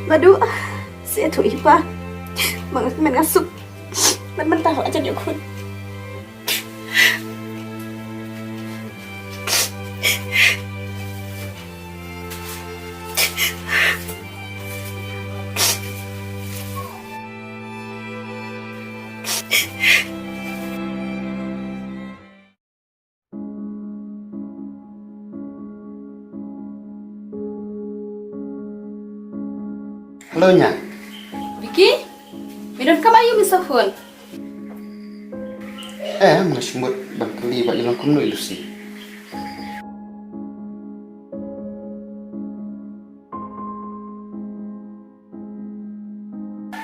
มาดูเสียถุยป่ะมันก็สุกมันตาอาจจะเดี๋ยวคุณHalo nya. Vicky, minum kamu ayo misafun. Mga sumut bangkali ba ilang kumno ilusi.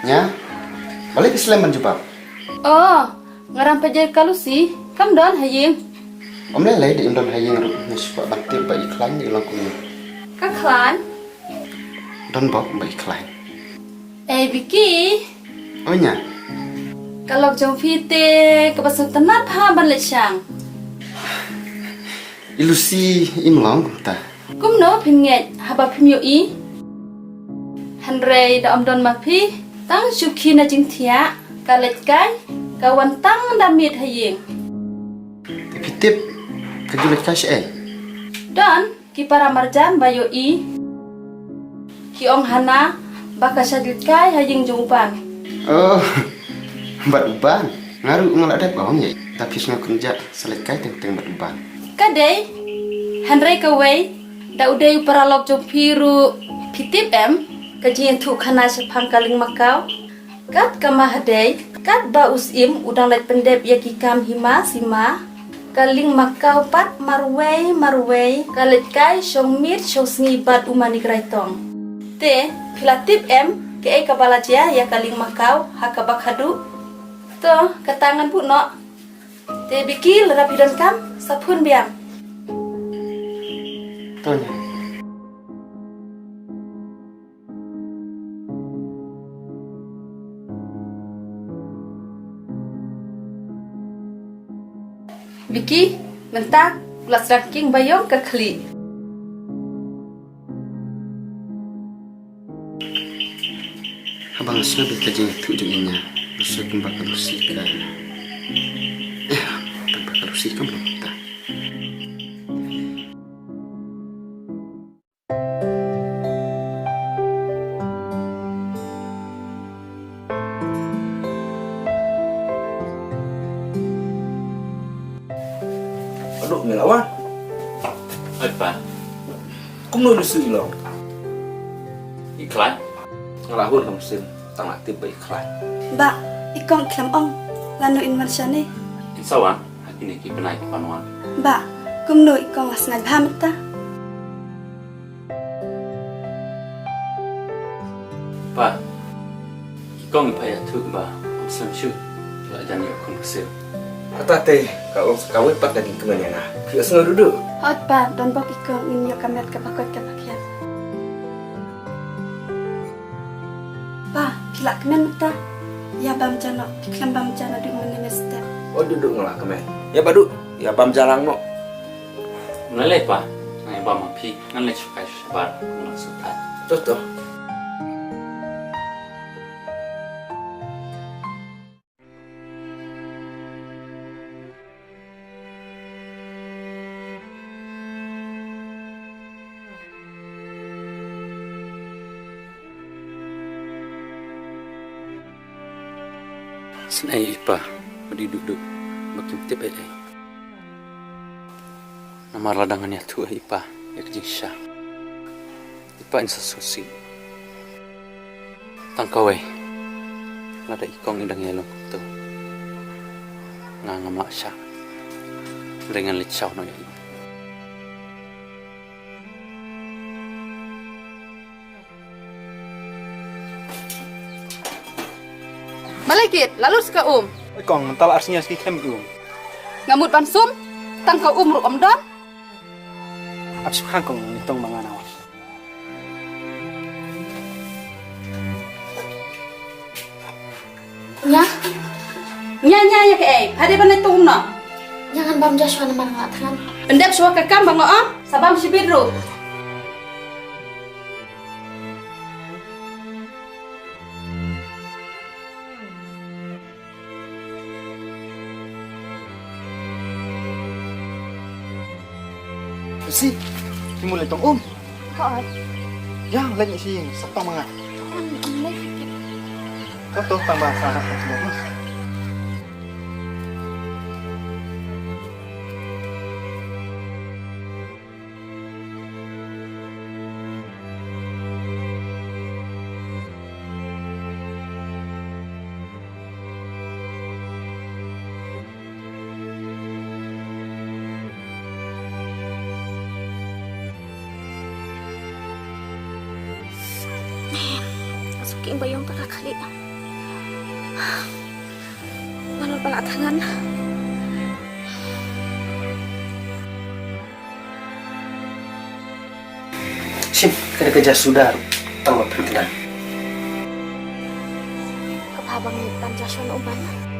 Nya, balik ke Sleman juga. Oh, ngaram pajai kalusi, kam don haying. Om lelai di undon hayang ru nispa bakti ba iklan di ilang kumno. Kaklan. Don bok ba iklan. Vicky. Oh nya. Kalau jom fite kebasut tenat ha ban lechang. Ilusi imlong ta. Kumno pinget haba pimyo i. Hanrei da omdon mapi tang syuki na jingtia kalet kai kawan tang damit haying. Pitip kejulet kas Don ki para marjan bayo i. Ki ong hana baka sadit kai haying jungpan. Oh. Bat uban. Ngaru ngalak dep bawang ya. Tapi semua kerja selekai tentang bat uban. Kadai Hanrei kawai da udai para lok jom piru pitip kajian tu khana sepang kaling makau. Kat kama hadai kat ba usim udang let pendep ya kikam hima sima. Kaling makau pat marwei kalet kai syong mir syong sngi bat umani kraitong. Te pilatip ke kabala jia ya kaling makau hakabak hadu. To katangan bu no. Te bikil rapidon kam sapun biam. Tonya. Vicky, mentak kelas ranking bayong ke kli. Abang sudah bekerja itu jadinya. Rusak tempat kerusi kan. Tempat kerusi kan belum tak. Aduh, melawan. Apa? Kumno disu ilong. Iklan? Ngalahun kamu sim, tang aktif ba iklan. Ba, ikong iklam ong, lano inwan siya ni. Insawan, hati ni kipenai kepanuan. Ba, kumno ikong asngal pamit ta. Pa, ikong ipaya tu ba, omsam syu, belajar ni akong kesil. Atate, kalau sekawin pat daging kemana na. Kaya sengal duduk. Hot ba, don bok ikong inyo kamet kapakot kapakyan. Ba, kila kemen mata. Ya bam jano, iklam bam jano di mana mesti. Oh duduk ngalah kemen. Ya baduk, ya bam jalang no. Mulai pa, ngai ba mapi, ngan le chukai shabar, ngan sutat. Contoh. Senai ipa, badi duduk, makin tip ai. Nama ladangannya tu ipa, ya kejing syah. Ipa insa susi. Tangkawai, lada ikong indang yelong tu. Nganga syah, dengan lecau no ya. Balikit, lalu suka Ikong mental arsinya sikit kem tu. ngamut bansum, tangkau ru omdon. Abis hangkong nitong mga nawas. Nya ya ke hade ban tung no. Jangan bam Joshua nama nggak tangan. Endap suwa ke kam bango sabam sibidru. si. Dimulai tong Hot. Yang lagi si setong mga. Ang lay. Toto tambah sana ka semua. Masukin ba yung pagkakali? Walau pala tangan. Sim, kada kerja sudah. Tambah perkenan. Kaphabang panjasyon uban.